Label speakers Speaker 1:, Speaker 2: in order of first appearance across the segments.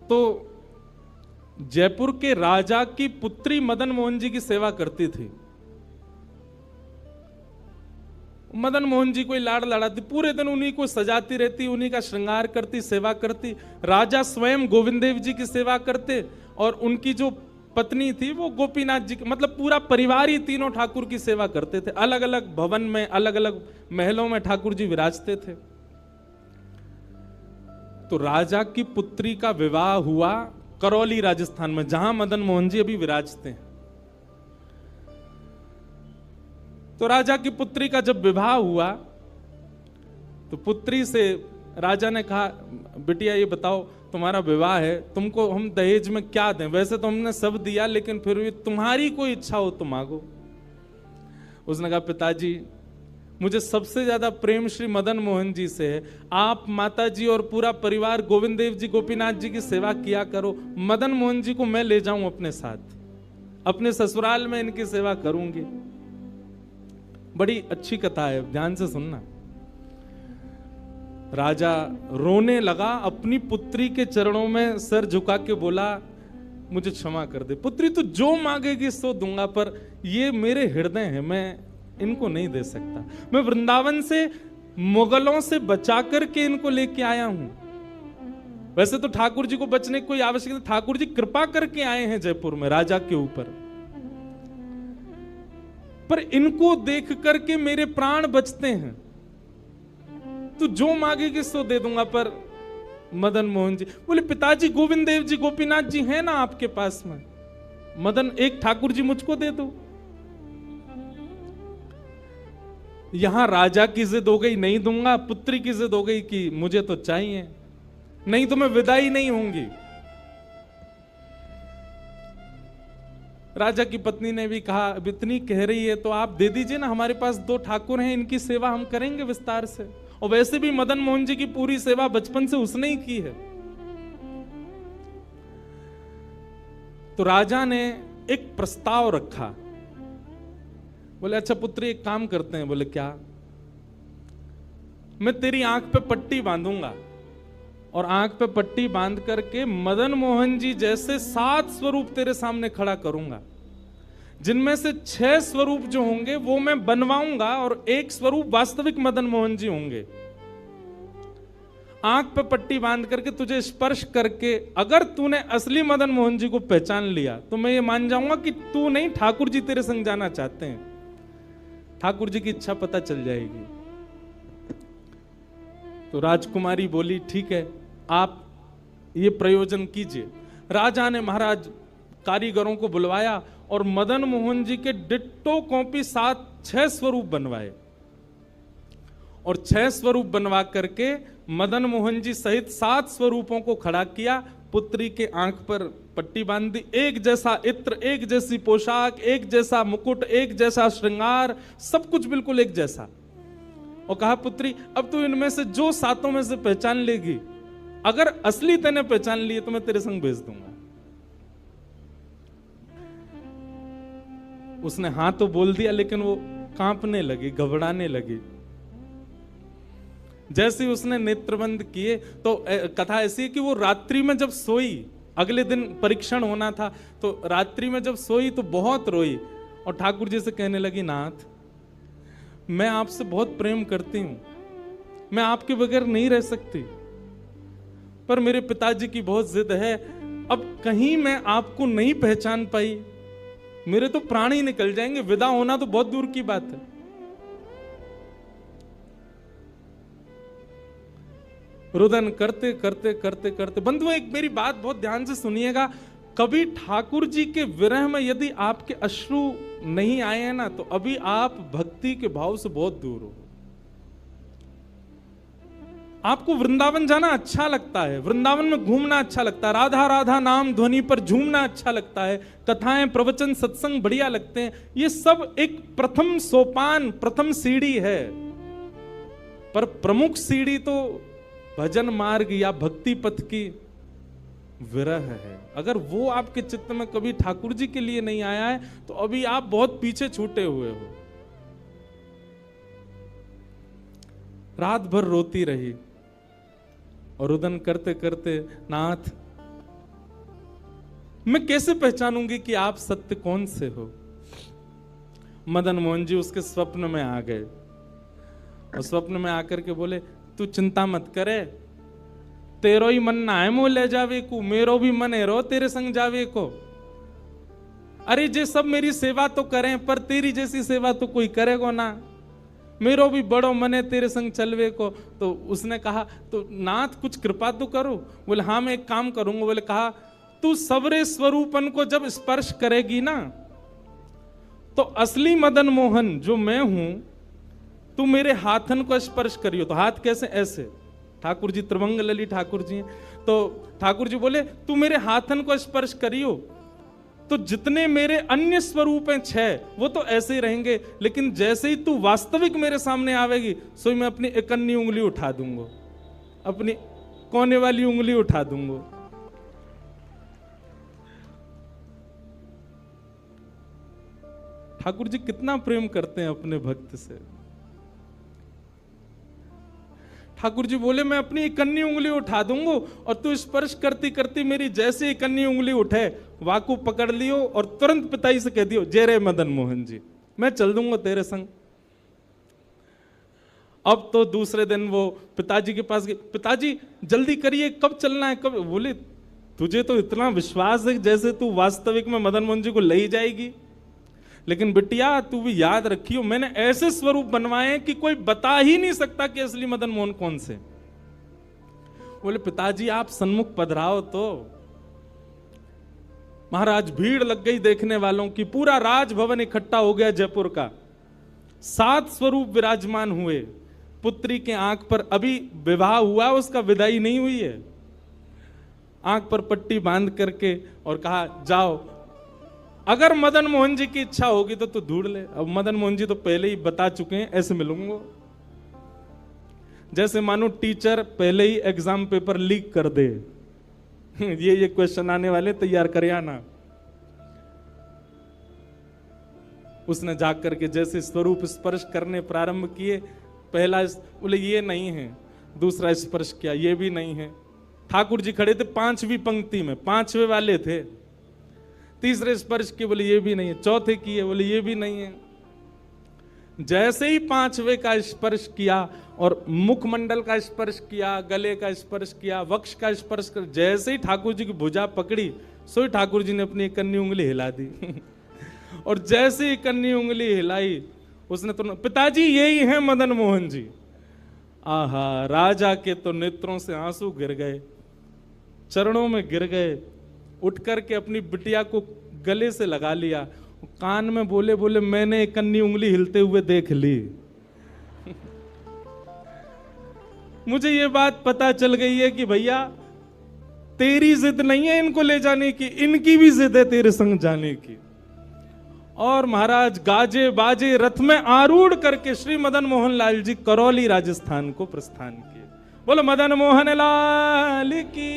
Speaker 1: तो जयपुर के राजा की पुत्री मदन मोहन जी की सेवा करती थी। मदन मोहन जी को लाड़ लड़ाती, पूरे दिन उन्हीं को सजाती रहती, उन्हीं का श्रृंगार करती, सेवा करती। राजा स्वयं गोविंद देव जी की सेवा करते और उनकी जो पत्नी थी वो गोपीनाथ जी, मतलब पूरा परिवार ही तीनों ठाकुर की सेवा करते थे। अलग अलग भवन में, अलग अलग महलों में ठाकुर जी विराजते थे। तो राजा की पुत्री का विवाह हुआ करौली राजस्थान में, जहां मदन मोहन जी अभी विराजते हैं। तो राजा की पुत्री का जब विवाह हुआ तो पुत्री से राजा ने कहा, बिटिया ये बताओ तुम्हारा विवाह है, तुमको हम दहेज में क्या दें? वैसे तो हमने सब दिया, लेकिन फिर भी तुम्हारी कोई इच्छा हो तो मांगो। उसने कहा, पिताजी मुझे सबसे ज्यादा प्रेम श्री मदन मोहन जी से है। आप माता जी और पूरा परिवार गोविंद देव जी, गोपीनाथ जी की सेवा किया करो। मदन मोहन जी को मैं ले जाऊं अपने साथ, अपने ससुराल में इनकी सेवा करूंगी। बड़ी अच्छी कथा है, ध्यान से सुनना। राजा रोने लगा, अपनी पुत्री के चरणों में सर झुका के बोला, मुझे क्षमा कर दे पुत्री, तू जो मांगेगी सो दूंगा, पर ये मेरे हृदय है, मैं इनको नहीं दे सकता। मैं वृंदावन से मुगलों से बचा करके इनको लेके आया हूं। वैसे तो ठाकुर जी को बचने की कोई आवश्यकता, ठाकुर जी कृपा करके आए हैं जयपुर में राजा के ऊपर, पर इनको देख करके मेरे प्राण बचते हैं। तू जो मांगेगी सो दे दूंगा। पर मदन मोहन जी बोले, पिताजी गोविंद देव जी, गोपीनाथ जी हैं ना आपके पास में, मदन एक ठाकुर जी मुझको दे दो। यहां राजा की जिद हो गई, नहीं दूंगा। पुत्री की जिद हो गई कि मुझे तो चाहिए, नहीं तो मैं विदाई नहीं होंगी। राजा की पत्नी ने भी कहा, अब इतनी कह रही है तो आप दे दीजिए ना, हमारे पास 2 ठाकुर हैं, इनकी सेवा हम करेंगे विस्तार से। और वैसे भी मदन मोहन जी की पूरी सेवा बचपन से उसने ही की है। तो राजा ने एक प्रस्ताव रखा। बोले, अच्छा पुत्री एक काम करते हैं। बोले, क्या? मैं तेरी आंख पे पट्टी बांधूंगा और आंख पे पट्टी बांध करके मदन मोहन जी जैसे 7 स्वरूप तेरे सामने खड़ा करूंगा, जिनमें से 6 स्वरूप जो होंगे वो मैं बनवाऊंगा और 1 स्वरूप वास्तविक मदन मोहन जी होंगे। आंख पे पट्टी बांध करके तुझे स्पर्श करके अगर तूने असली मदन मोहन जी को पहचान लिया तो मैं ये मान जाऊंगा कि तू नहीं, ठाकुर जी तेरे संग जाना चाहते हैं। ठाकुर जी की इच्छा पता चल जाएगी। तो राजकुमारी बोली, ठीक है, आप ये प्रयोजन कीजिए। राजा ने महाराज कारीगरों को बुलवाया और मदन मोहन जी के डिट्टो कॉपी 6 स्वरूप बनवाए और 6 स्वरूप बनवा करके मदन मोहन जी सहित 7 स्वरूपों को खड़ा किया। पुत्री के आंख पर पट्टी बांध दी, एक जैसा इत्र, एक जैसी पोशाक, एक जैसा मुकुट, एक जैसा श्रृंगार, सब कुछ बिल्कुल एक जैसा। और कहा, पुत्री अब तू इनमें से जो 7 में से पहचान लेगी, अगर असली तूने पहचान लिए तो मैं तेरे संग भेज दूंगा। उसने हाँ तो बोल दिया, लेकिन वो कांपने लगी, घबराने लगी। जैसे उसने नेत्रबंद किए तो कथा ऐसी है कि वो रात्रि में जब सोई, अगले दिन परीक्षण होना था, तो रात्रि में जब सोई तो बहुत रोई और ठाकुर जी से कहने लगी, नाथ मैं आपसे बहुत प्रेम करती हूं, मैं आपके बगैर नहीं रह सकती, पर मेरे पिताजी की बहुत जिद है। अब कहीं मैं आपको नहीं पहचान पाई, मेरे तो प्राण ही निकल जाएंगे, विदा होना तो बहुत दूर की बात है। रुदन करते करते करते करते, बंधुओं एक मेरी बात बहुत ध्यान से सुनिएगा, कभी ठाकुर जी के विरह में यदि आपके अश्रु नहीं आए हैं ना, तो अभी आप भक्ति के भाव से बहुत दूर हो। आपको वृंदावन जाना अच्छा लगता है, वृंदावन में घूमना अच्छा लगता है, राधा राधा नाम ध्वनि पर झूमना अच्छा लगता है, कथाएं प्रवचन सत्संग बढ़िया लगते हैं, ये सब एक प्रथम सोपान, प्रथम सीढ़ी है। पर प्रमुख सीढ़ी तो भजन मार्ग या भक्ति पथ की विरह है। अगर वो आपके चित्त में कभी ठाकुर जी के लिए नहीं आया है तो अभी आप बहुत पीछे छूटे हुए हो। रात भर रोती रही और रुदन करते करते, नाथ मैं कैसे पहचानूंगी कि आप सत्य कौन से हो? मदन मोहन जी उसके स्वप्न में आ गए और स्वप्न में आकर के बोले, तू चिंता मत करे, तेरो ही मन ना है मोह ले जावे को, मेरो भी मन है रो तेरे संग जावे को। अरे जे सब मेरी सेवा तो करें, पर तेरी जैसी सेवा तो कोई करेगा ना, मेरो भी बड़ो मन है तेरे संग चलवे को। तो उसने कहा, तो नाथ कुछ कृपा तो करो। बोले हाँ मैं एक काम करूंगा। बोले कहा, तू सबरे स्वरूपन को जब स्पर्श करेगी ना, तो असली मदन मोहन जो मैं हूं, तू मेरे हाथन को स्पर्श करियो। तो हाथ कैसे? ऐसे। ठाकुर जी त्रिभंग लली ठाकुर जी हैं, तो ठाकुर जी बोले तू मेरे हाथन को स्पर्श करियो, तो जितने मेरे अन्य स्वरूप हैं 6 वो तो ऐसे ही रहेंगे, लेकिन जैसे ही तू वास्तविक मेरे सामने आवेगी, सो मैं अपनी इकन्नी उंगली उठा दूंगा, अपनी कोने वाली उंगली उठा दूंगा। ठाकुर जी कितना प्रेम करते हैं अपने भक्त से। ठाकुर जी बोले मैं अपनी इकन्नी उंगली उठा दूंगा और तू स्पर्श करती करती मेरी जैसे इकन्नी उंगली उठे, वाकू पकड़ लियो और तुरंत पिताजी से कह दियो, जय रे मदन मोहन जी, मैं चल दूंगा तेरे संग। अब तो दूसरे दिन वो पिताजी के पास गए, पिताजी जल्दी करिए, कब चलना है कब? बोले तुझे तो इतना विश्वास है जैसे तू वास्तविक में मदन मोहन जी को ले ही जाएगी, लेकिन बिटिया तू भी याद रखियो, मैंने ऐसे स्वरूप बनवाए कि कोई बता ही नहीं सकता कि असली मदन मोहन कौन से। बोले पिताजी आप सन्मुख पधराओ। तो महाराज भीड़ लग गई देखने वालों की, पूरा राजभवन इकट्ठा हो गया जयपुर का। 7 स्वरूप विराजमान हुए। पुत्री के आंख पर अभी विवाह हुआ, उसका विदाई नहीं हुई है, आंख पर पट्टी बांध करके और कहा जाओ, अगर मदन मोहन जी की इच्छा होगी तो तू ढूंढ ले। अब मदन मोहन जी तो पहले ही बता चुके हैं, ऐसे मिलूंगा। जैसे मानो टीचर पहले ही एग्जाम पेपर लीक कर दे, ये क्वेश्चन आने वाले, तैयार कर आना। उसने जाग करके जैसे स्वरूप स्पर्श करने प्रारंभ किए, पहला बोले ये नहीं है, दूसरा स्पर्श किया, ये भी नहीं है। ठाकुर जी खड़े थे 5वीं पंक्ति में, 5वें वाले थे। तीसरे स्पर्श किए, बोले ये भी नहीं है। चौथे किए, बोले ये भी नहीं है। जैसे ही 5वें का स्पर्श किया और मुखमंडल का स्पर्श किया, गले का स्पर्श किया, वक्ष का स्पर्श कर, जैसे ही ठाकुर जी की भुजा पकड़ी, सो ही ठाकुर जी ने अपनी इकन्नी उंगली हिला दी। और जैसे ही इकन्नी उंगली हिलाई, उसने तो, पिताजी यही है मदन मोहन जी। आहा, राजा के तो नेत्रों से आंसू गिर गए, चरणों में गिर गए, उठ करके अपनी बिटिया को गले से लगा लिया, कान में बोले बोले मैंने इकन्नी उंगली हिलते हुए देख ली। मुझे ये बात पता चल गई है कि भैया तेरी जिद नहीं है इनको ले जाने की, इनकी भी जिद है तेरे संग जाने की। और महाराज गाजे बाजे रथ में आरूढ़ करके श्री मदन मोहन लाल जी करौली राजस्थान को प्रस्थान किए। बोलो मदन मोहन लाल की।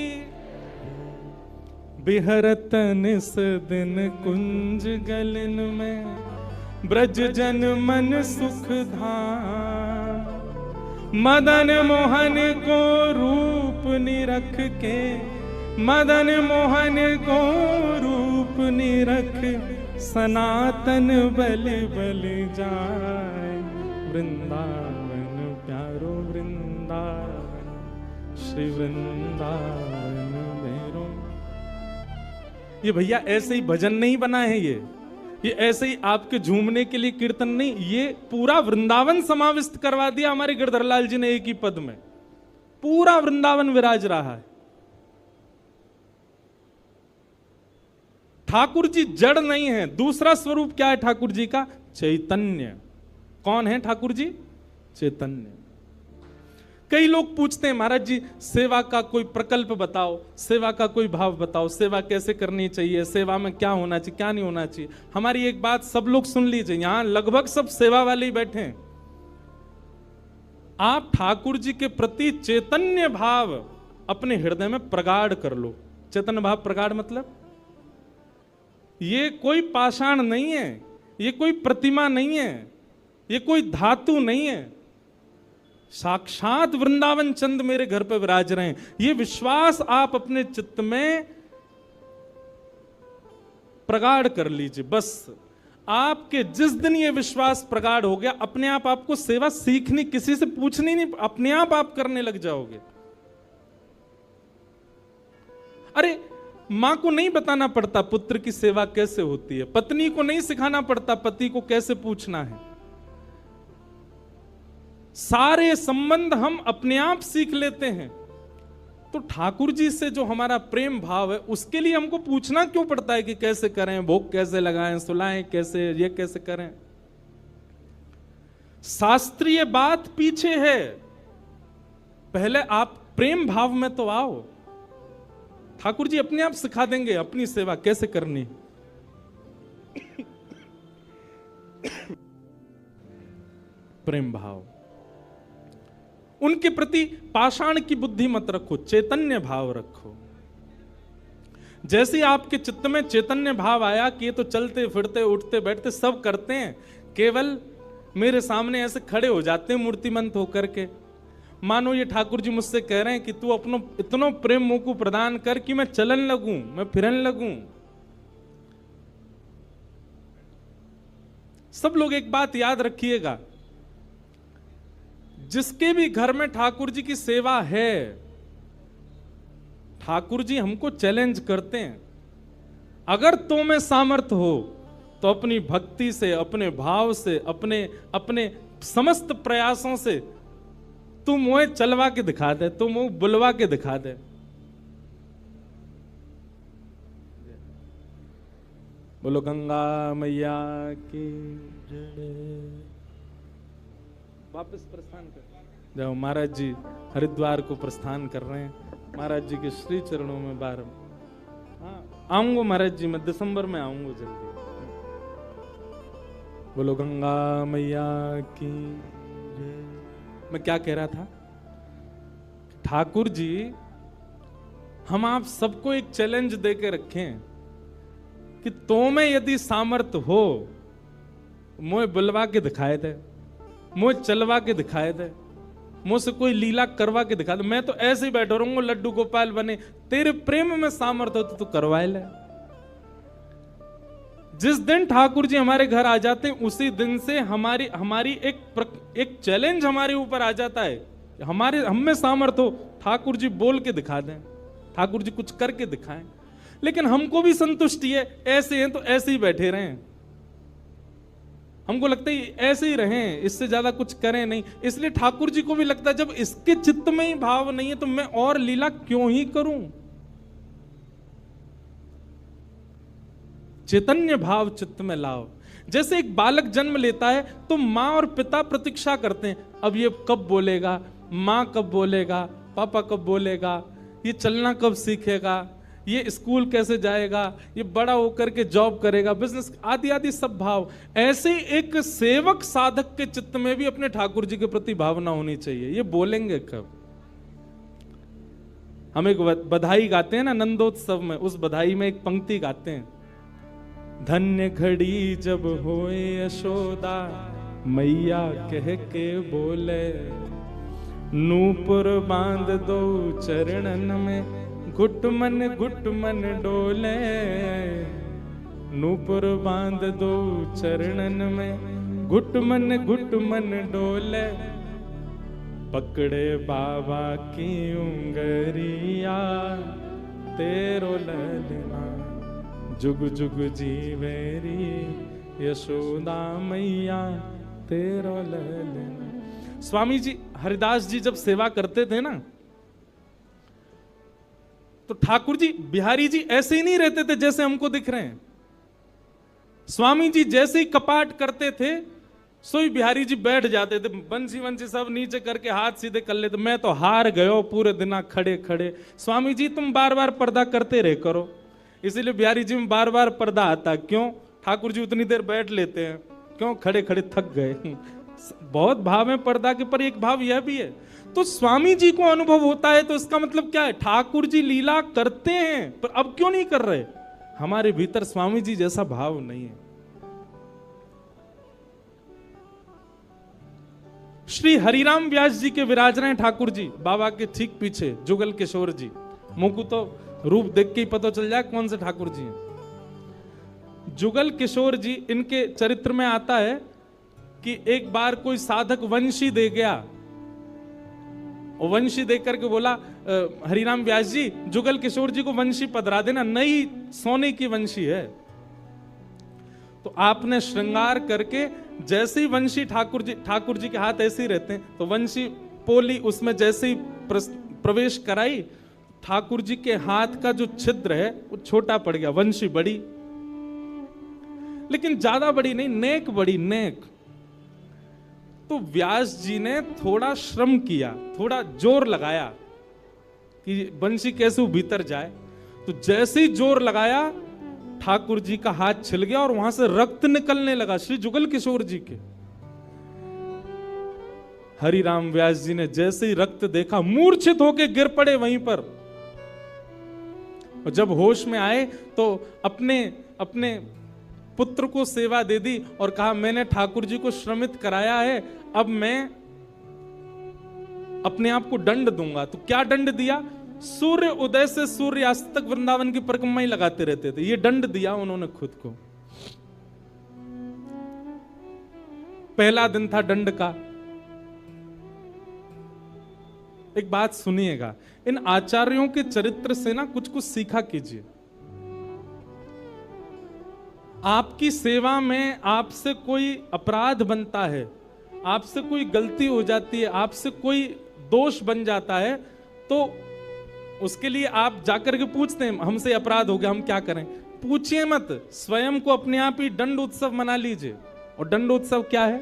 Speaker 1: बिहरत निस दिन कुंज गलन में, ब्रज जन मन सुख धाम। मदन मोहन को रूप निरख के, मदन मोहन को रूप निरख, सनातन बल बल जाए। वृंदावन प्यारो वृंदावन, श्री वृंदावन मेरो। ये भैया ऐसे ही भजन नहीं बना है, ये ऐसे ही आपके झूमने के लिए कीर्तन नहीं, ये पूरा वृंदावन समाविष्ट करवा दिया हमारे गिरधरलाल जी ने एक ही पद में। पूरा वृंदावन विराज रहा है। ठाकुर जी जड़ नहीं है। दूसरा स्वरूप क्या है ठाकुर जी का? चैतन्य। कौन है ठाकुर जी? चैतन्य। कई लोग पूछते हैं महाराज जी सेवा का कोई प्रकल्प बताओ, सेवा का कोई भाव बताओ, सेवा कैसे करनी चाहिए, सेवा में क्या होना चाहिए क्या नहीं होना चाहिए। हमारी एक बात सब लोग सुन लीजिए, यहां लगभग सब सेवा वाले ही बैठे हैं। आप ठाकुर जी के प्रति चैतन्य भाव अपने हृदय में प्रगाढ़ कर लो। चैतन्य भाव प्रगाढ़ मतलब ये कोई पाषाण नहीं है, ये कोई प्रतिमा नहीं है, ये कोई धातु नहीं है, साक्षात वृंदावन चंद मेरे घर पर विराज रहे हैं। ये विश्वास आप अपने चित्त में प्रगाढ़ कर लीजिए। बस आपके जिस दिन ये विश्वास प्रगाढ़ हो गया, अपने आप आपको सेवा सीखनी, किसी से पूछनी नहीं, अपने आप करने लग जाओगे। अरे मां को नहीं बताना पड़ता पुत्र की सेवा कैसे होती है, पत्नी को नहीं सिखाना पड़ता पति को कैसे पूछना है। सारे संबंध हम अपने आप सीख लेते हैं। तो ठाकुर जी से जो हमारा प्रेम भाव है, उसके लिए हमको पूछना क्यों पड़ता है कि कैसे करें, भोग कैसे लगाएं, सुलाएं कैसे, ये कैसे करें। शास्त्रीय बात पीछे है, पहले आप प्रेम भाव में तो आओ। ठाकुर जी अपने आप सिखा देंगे अपनी सेवा कैसे करनी। प्रेम भाव, उनके प्रति पाषाण की बुद्धि मत रखो, चैतन्य भाव रखो। जैसे आपके चित्त में चैतन्य भाव आया कि ये तो चलते फिरते उठते बैठते सब करते हैं, केवल मेरे सामने ऐसे खड़े हो जाते हैं मूर्तिमंत होकर के। मानो ये ठाकुर जी मुझसे कह रहे हैं कि तू अपनो इतना प्रेम मोको प्रदान कर कि मैं चलन लगूं, मैं फिरन लगूं। सब लोग एक बात याद रखिएगा, जिसके भी घर में ठाकुर जी की सेवा है, ठाकुर जी हमको चैलेंज करते हैं, अगर तो में सामर्थ्य हो तो अपनी भक्ति से, अपने भाव से, अपने समस्त प्रयासों से तू मुझे चलवा के दिखा दे, तू मुझे बुलवा के दिखा दे। बोलो गंगा मैया की जय। वापस प्रस्थान कर जाओ। महाराज जी हरिद्वार को प्रस्थान कर रहे हैं, महाराज जी के श्री चरणों में बार। हाँ आऊंगा महाराज जी, मैं दिसंबर में आऊंगा जल्दी। बोलो गंगा मैया की जय। मैं क्या कह रहा था, ठाकुर जी हम आप सबको एक चैलेंज देके रखें कि तो में यदि सामर्थ्य हो, मुझे बुलवा के दिखाए दे, मुझे चलवा के दिखाए दे, मुझसे कोई लीला करवा के दिखा दे। मैं तो ऐसे ही बैठा रहूंगा लड्डू गोपाल बने, तेरे प्रेम में सामर्थ्य हो तो तू करवाए ले। जिस दिन ठाकुर जी हमारे घर आ जाते हैं, उसी दिन से हमारी एक चैलेंज हमारे ऊपर आ जाता है। हम में सामर्थ्य हो, ठाकुर जी बोल के दिखा दें, ठाकुर जी कुछ करके दिखाएं। लेकिन हमको भी संतुष्टि है, ऐसे हैं तो ऐसे ही बैठे रहें। हमको लगता है ऐसे ही रहें, इससे ज्यादा कुछ करें नहीं। इसलिए ठाकुर जी को भी लगता है जब इसके चित्त में ही भाव नहीं है तो मैं और लीला क्यों ही करूं। चैतन्य भाव चित्त में लाओ। जैसे एक बालक जन्म लेता है तो मां और पिता प्रतीक्षा करते हैं, अब ये कब बोलेगा, मां कब बोलेगा, पापा कब बोलेगा, ये चलना कब सीखेगा, ये स्कूल कैसे जाएगा, ये बड़ा होकर के जॉब करेगा, बिजनेस आदि आदि सब भाव। ऐसे एक सेवक साधक के चित्त में भी अपने ठाकुर जी के प्रति भावना होनी चाहिए। ये बोलेंगे कब। हम एक बधाई गाते हैं ना नंदोत्सव में, उस बधाई में एक पंक्ति गाते हैं, धन्य घड़ी जब होए यशोदा मैया कह के बोले, नूपुर बांध दो चरणन में घुट मन डोले, नूपुर बांध दो चरणन में घुट मन डोले, पकड़े बाबा की उंगरिया तेरो ललना जुग जुग जीवेरी यशोदा मैया तेरो ललना। स्वामी जी हरिदास जी जब सेवा करते थे ना, तो ठाकुर जी बिहारी जी ऐसे ही नहीं रहते थे जैसे हमको दिख रहे हैं। स्वामी जी जैसे ही कपाट करते थे, सोई बिहारी जी बैठ जाते थे, बंसी सब नीचे करके हाथ सीधे कर लेते। मैं तो हार गयो पूरे दिन खड़े खड़े। स्वामी जी तुम बार बार पर्दा करते रहे करो। इसीलिए बिहारी जी में बार बार पर्दा आता। क्यों? ठाकुर जी उतनी देर बैठ लेते हैं, क्यों? खड़े खड़े थक गए। बहुत भाव है पर्दा के, पर एक भाव यह भी है। तो स्वामी जी को अनुभव होता है, तो इसका मतलब क्या है? ठाकुर जी लीला करते हैं, पर अब क्यों नहीं कर रहे? हमारे भीतर स्वामी जी जैसा भाव नहीं है। श्री हरिराम व्यास जी के विराज रहे ठाकुर जी, बाबा के ठीक पीछे जुगल किशोर जी। मुझको तो रूप देख के ही पता चल जाए कौन से ठाकुर जी हैं। जुगल किशोर जी, इनके चरित्र में आता है कि एक बार कोई साधक वंशी दे गया, और वंशी देख करके बोला हरिराम व्यास जी, जुगल किशोर जी को वंशी पधरा देना, नई सोने की वंशी है। तो आपने श्रृंगार करके जैसे ही वंशी ठाकुर जी के हाथ ऐसे ही रहते हैं, तो वंशी पोली उसमें जैसे ही प्रवेश कराई, ठाकुर जी के हाथ का जो छिद्र है वो छोटा पड़ गया, वंशी बड़ी, लेकिन ज्यादा बड़ी नहीं, नेक बड़ी, नेक। तो व्यास जी ने थोड़ा श्रम किया, थोड़ा जोर लगाया कि वंशी कैसे वो भीतर जाए। तो जैसे ही जोर लगाया, ठाकुर जी का हाथ छिल गया और वहां से रक्त निकलने लगा, श्री जुगल किशोर जी के। हरिराम व्यास जी ने जैसे ही रक्त देखा, मूर्छित होकर गिर पड़े वहीं पर। और जब होश में आए तो अपने पुत्र को सेवा दे दी और कहा, मैंने ठाकुर जी को श्रमित कराया है, अब मैं अपने आप को दंड दूंगा। तो क्या दंड दिया? सूर्य उदय से सूर्यास्त तक वृंदावन की परिक्रमा ही लगाते रहते थे, ये दंड दिया उन्होंने खुद को। पहला दिन था दंड का। एक बात सुनिएगा, इन आचार्यों के चरित्र से ना कुछ कुछ सीखा कीजिए। आपकी सेवा में आपसे कोई अपराध बनता है, आपसे कोई गलती हो जाती है, आपसे कोई दोष बन जाता है, तो उसके लिए आप जाकर के पूछते हैं हमसे अपराध हो गया, हम क्या करें? पूछिए मत, स्वयं को अपने आप ही दंड उत्सव मना लीजिए। और दंड उत्सव क्या है?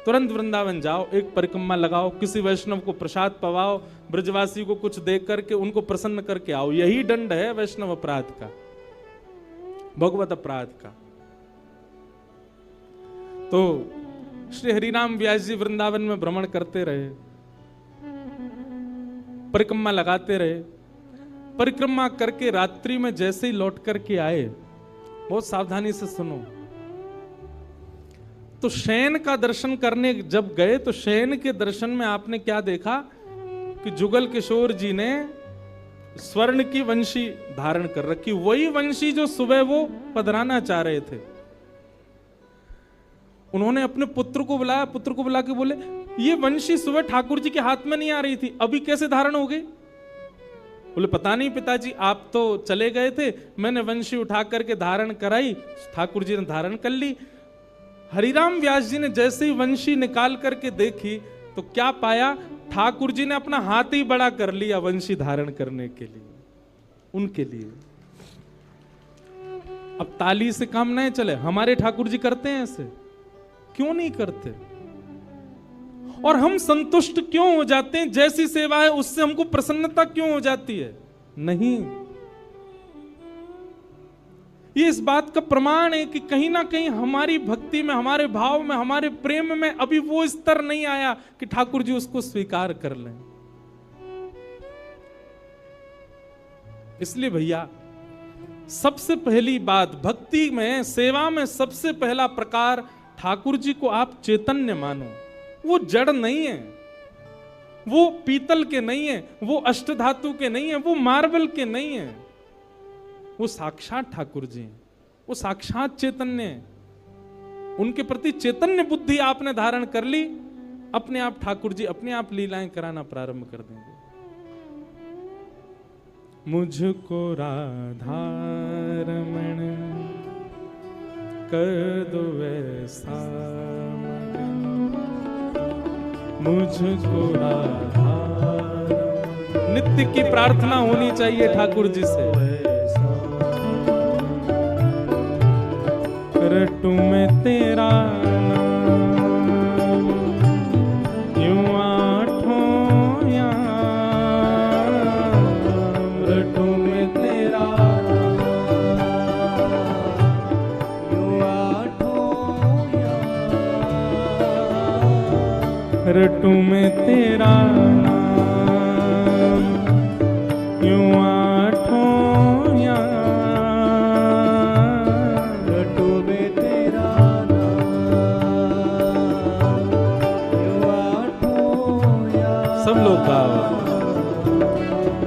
Speaker 1: तुरंत वृंदावन जाओ, एक परिक्रमा लगाओ, किसी वैष्णव को प्रसाद पवाओ, ब्रजवासी को कुछ दे करके उनको प्रसन्न करके आओ। यही दंड है वैष्णव अपराध का, भगवत अपराध का। तो श्री हरिराम व्यास जी वृंदावन में भ्रमण करते रहे, परिक्रमा लगाते रहे। परिक्रमा करके रात्रि में जैसे ही लौट करके आए, बहुत सावधानी से सुनो, तो शयन का दर्शन करने जब गए तो शयन के दर्शन में आपने क्या देखा कि जुगल किशोर जी ने स्वर्ण की वंशी धारण कर रखी, वही वंशी जो सुबह वो पधराना चाह रहे थे। उन्होंने अपने पुत्र को बुलाया, पुत्र को बुला के बोले, ये वंशी सुबह ठाकुर जी के हाथ में नहीं आ रही थी, अभी कैसे धारण हो गई? बोले पता नहीं पिताजी, आप तो चले गए थे, मैंने वंशी उठा करके धारण कराई, ठाकुर जी ने धारण कर ली। हरिराम व्यास जी ने जैसे ही वंशी निकाल करके देखी तो क्या पाया? ठाकुर जी ने अपना हाथ ही बड़ा कर लिया वंशी धारण करने के लिए, उनके लिए। अब ताली से काम नहीं चले, हमारे ठाकुर जी करते हैं ऐसे? क्यों नहीं करते? और हम संतुष्ट क्यों हो जाते हैं? जैसी सेवा है उससे हमको प्रसन्नता क्यों हो जाती है? नहीं। ये इस बात का प्रमाण है कि कहीं ना कहीं हमारी भक्ति में, हमारे भाव में, हमारे प्रेम में अभी वो स्तर नहीं आया कि ठाकुर जी उसको स्वीकार कर लें। इसलिए भैया, सबसे पहली बात भक्ति में, सेवा में सबसे पहला प्रकार, ठाकुर जी को आप चैतन्य मानो। वो जड़ नहीं है, वो पीतल के नहीं है, वो अष्टधातु के नहीं है, वो मार्बल के नहीं है, वो साक्षात ठाकुर जी हैं, वो साक्षात चैतन्य है। उनके प्रति चैतन्य बुद्धि आपने धारण कर ली, अपने आप ठाकुर जी अपने आप लीलाएं कराना प्रारंभ कर देंगे। मुझको राधा रमण कर दो वैसा मगन, मुझको राधा रमण। नित्य की प्रार्थना होनी चाहिए ठाकुर जी से। रटू में तेरा नाम यूं आठों याम, रटू में तेरा यूं आठों याम, रटू में तेरा नाम यूं आठों याम,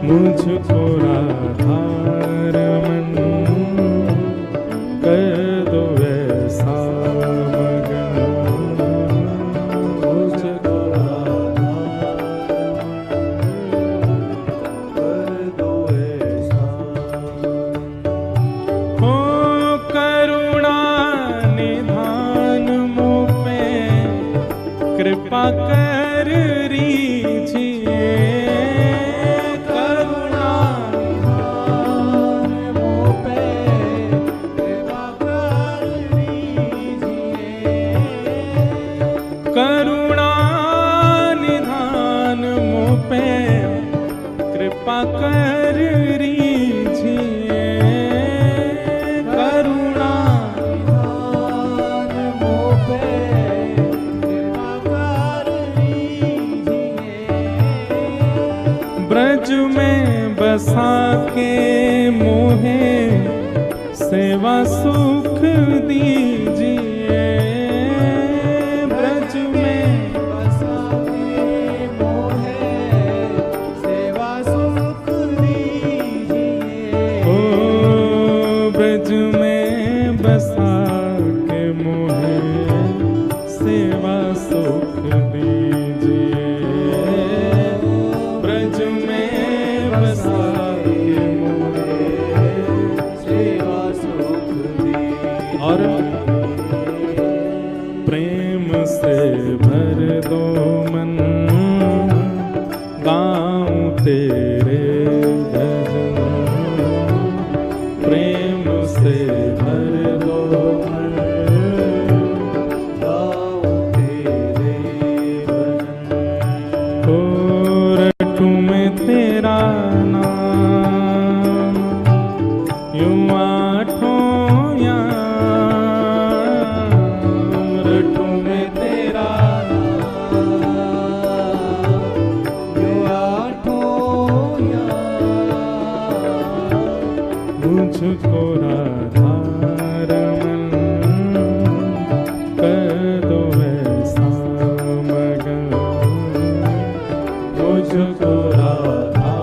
Speaker 1: मुझको राधा रमन कर दो मोहे सेवा सुख दीजिए, ब्रज में
Speaker 2: बसा के मोहे सेवा सुख दीजिए।
Speaker 1: ओ ब्रज में बसा के मोहे सेवा सुख दीजिए, ब्रज में बसा के मोहे
Speaker 2: सेवा सुख दीजिए।
Speaker 1: और प्रेम से भर दो मन, गाऊं तेरे भजन, प्रेम से भर दो मन,
Speaker 2: गाऊं तेरे भजन।
Speaker 1: ओ रटूं मैं तेरा नाम, यूं आठों याम, रटूं मैं तेरा
Speaker 2: यूं आठों याम।
Speaker 1: मुझको राधा रमन कर दो ऐसा मगन, मुझको राधा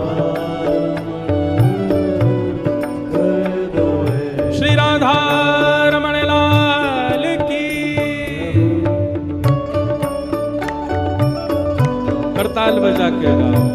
Speaker 2: कर दो ऐसा।
Speaker 1: श्री राधा रमण लाल की। करताल बजा के गाओ।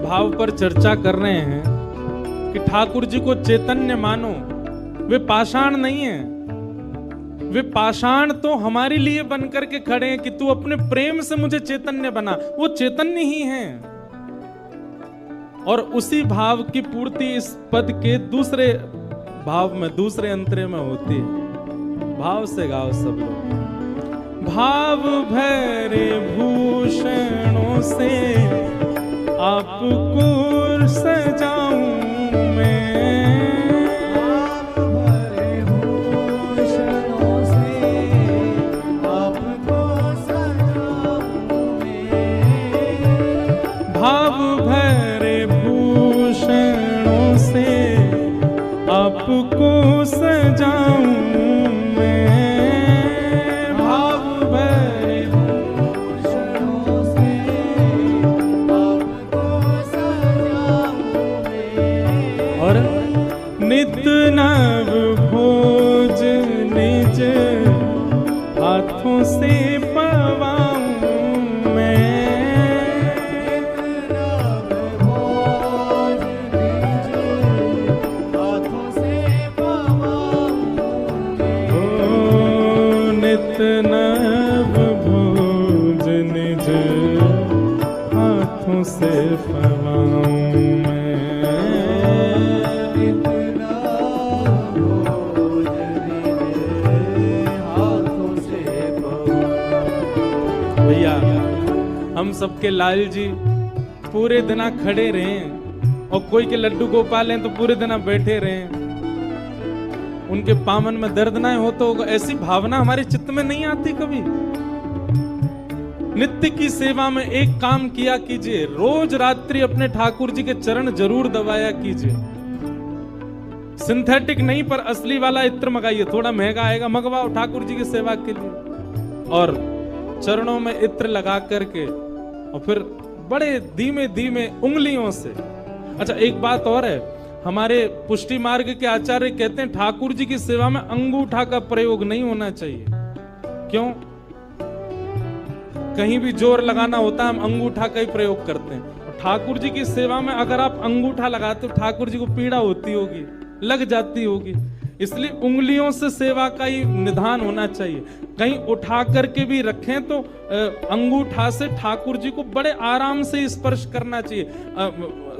Speaker 1: भाव पर चर्चा कर रहे हैं कि ठाकुर जी को चैतन्य मानो, वे पाषाण नहीं है, वे पाषाण तो हमारे लिए बनकर के खड़े हैं कि तू अपने प्रेम से मुझे चैतन्य बना। वो चैतन्य ही हैं और उसी भाव की पूर्ति इस पद के दूसरे भाव में, दूसरे अंतरे में होती है। भाव से गाओ सब लोग। भाव भरे भूषणों से आपको सजाऊं मैं,
Speaker 2: भाव भरे भूषणों से आपको सजाऊं मैं।
Speaker 1: भाव भरे भूषणों से आपको सजाऊं मैं, भाव भरे
Speaker 2: भूषणों से आपको सजाऊं मैं।
Speaker 1: और नित नव भोज निज हाथों से पवाऊं मैं,
Speaker 2: भोज निज हाथों से पवाऊंगे।
Speaker 1: ओ नित नव भोज निज हाथों से पवाऊं मैं।
Speaker 2: इतना भोज निज हाथों से पवाऊंगे।
Speaker 1: भैया हम सबके लाल जी पूरे दिना खड़े रहे और कोई के लड्डू गोपाल हैं तो पूरे दिना बैठे रहे, उनके पामन में दर्द ना हो तो ऐसी भावना हमारे चित्त में नहीं आती कभी। नित्य की सेवा में एक काम किया कीजिए, रोज रात्रि अपने ठाकुर जी के चरण जरूर दबाया कीजिए। सिंथेटिक नहीं पर असली वाला इत्र मंगाइए, थोड़ा महंगा आएगा, मंगवाओ ठाकुर जी की सेवा के लिए। और चरणों में इत्र लगा करके और फिर बड़े धीमे धीमे उंगलियों से। अच्छा एक बात और है, हमारे पुष्टि मार्ग के आचार्य कहते हैं ठाकुर जी की सेवा में अंगूठा का प्रयोग नहीं होना चाहिए। क्यों? कहीं भी जोर लगाना होता है हम अंगूठा का ही प्रयोग करते हैं। और ठाकुर जी की सेवा में अगर आप अंगूठा लगाते हो ठाकुर जी को पीड़ा होती होगी, लग जाती होगी, इसलिए उंगलियों से सेवा का ही निधान होना चाहिए। कहीं उठा करके भी रखें तो अंगूठा से ठाकुर जी को बड़े आराम से स्पर्श करना चाहिए।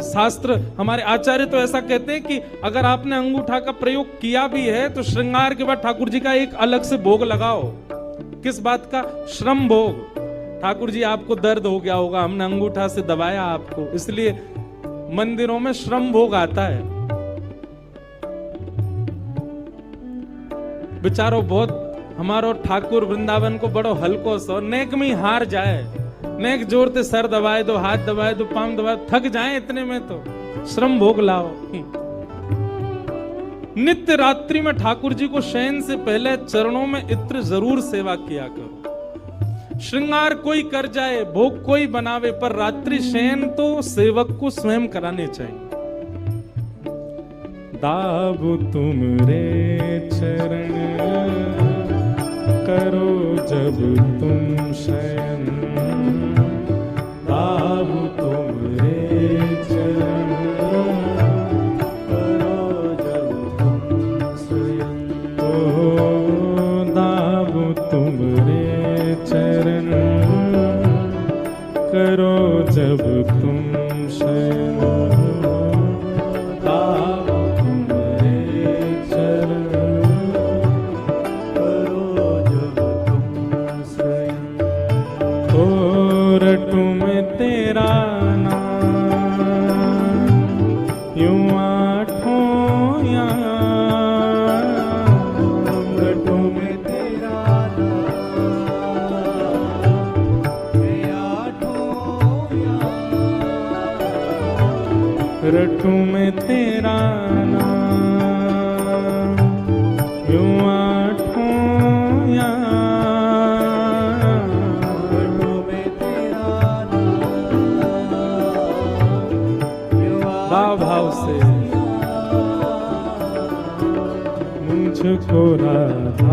Speaker 1: शास्त्र हमारे आचार्य तो ऐसा कहते हैं कि अगर आपने अंगूठा का प्रयोग किया भी है तो श्रृंगार के बाद ठाकुर जी का एक अलग से भोग लगाओ। किस बात का? श्रम भोग। ठाकुर जी आपको दर्द हो गया होगा, हमने अंगूठा से दबाया आपको, इसलिए मंदिरों में श्रम भोग आता है। बेचारो बहुत हमारो ठाकुर वृंदावन को बड़ो हल्को सो नेक में हार जाए, नेक जोर ते सर दबाए दो, हाथ दबाए दो, पाम दबाए, थक जाए इतने में तो श्रम भोग लाओ। नित्य रात्रि में ठाकुर जी को शयन से पहले चरणों में इत्र जरूर सेवा किया करो। श्रृंगार कोई कर जाए, भोग कोई बनावे, पर रात्रि शयन तो सेवक को स्वयं कराने चाहिए। दाबु तुमरे चरण करो जब तुम शयन, दाबु तुमरे चरण करो जब तुम शयन, ओ दाबु तुमरे चरण करो जब तुम शयन, रटू में तेरा नाम यूं आठों याम, रटू में तेरा नाम यूं भाव से मुझको राधा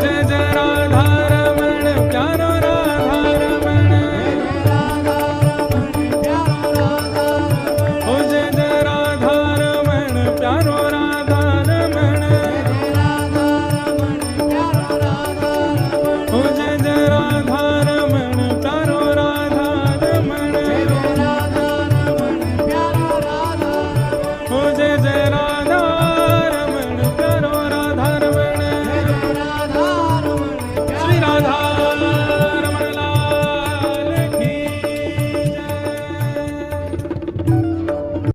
Speaker 1: जय जय राधा